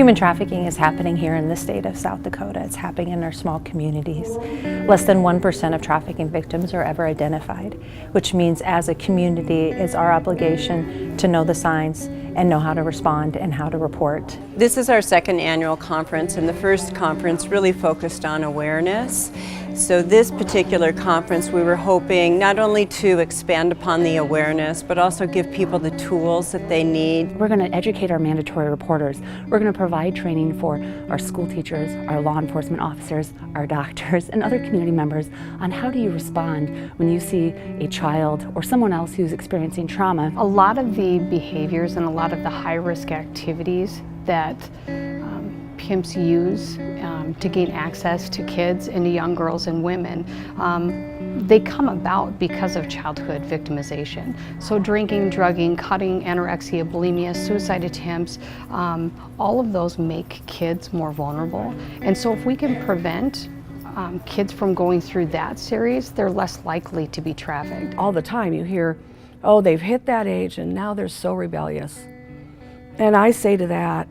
Human trafficking is happening here in the state of South Dakota. It's happening in our small communities. Less than 1% of trafficking victims are ever identified, which means as a community it's our obligation to know the signs and know how to respond and how to report. This is our second annual conference, and the first conference really focused on awareness. So this particular conference, we were hoping not only to expand upon the awareness, but also give people the tools that they need. We're going to educate our mandatory reporters. We're going to provide training for our school teachers, our law enforcement officers, our doctors, and other community members on how do you respond when you see a child or someone else who's experiencing trauma. A lot of the behaviors and a lot of the high-risk activities that pimps use to gain access to kids and to young girls and women, they come about because of childhood victimization. So drinking, drugging, cutting, anorexia, bulimia, suicide attempts, all of those make kids more vulnerable. And so if we can prevent kids from going through that series, they're less likely to be trafficked. All the time you hear, oh, they've hit that age and now they're so rebellious. And I say to that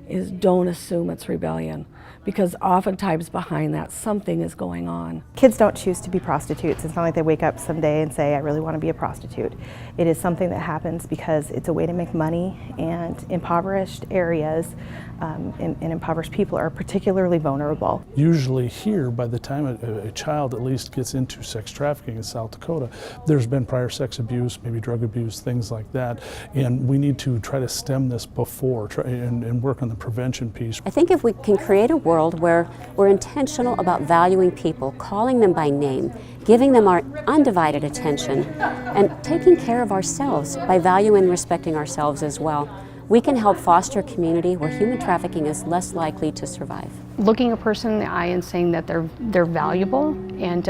is don't assume it's rebellion, because oftentimes behind that something is going on. Kids don't choose to be prostitutes. It's not like they wake up someday and say, I really want to be a prostitute. It is something that happens because it's a way to make money, and impoverished areas and impoverished people are particularly vulnerable. Usually here, by the time a child at least gets into sex trafficking in South Dakota, there's been prior sex abuse, maybe drug abuse, things like that, and we need to try to stem this before and work on the prevention piece. I think if we can create a world where we're intentional about valuing people, calling them by name, giving them our undivided attention, and taking care of ourselves by valuing and respecting ourselves as well, we can help foster a community where human trafficking is less likely to survive. Looking a person in the eye and saying that they're valuable and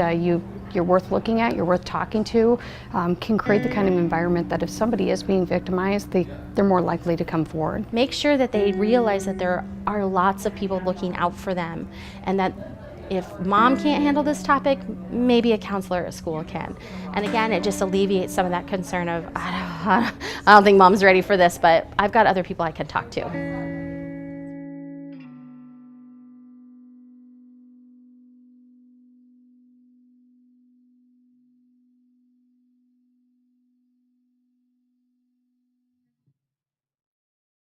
you're worth looking at, you're worth talking to, can create the kind of environment that if somebody is being victimized, they're more likely to come forward. Make sure that they realize that there are lots of people looking out for them, and that if mom can't handle this topic, maybe a counselor at school can. And again, it just alleviates some of that concern of, I don't think mom's ready for this, but I've got other people I can talk to.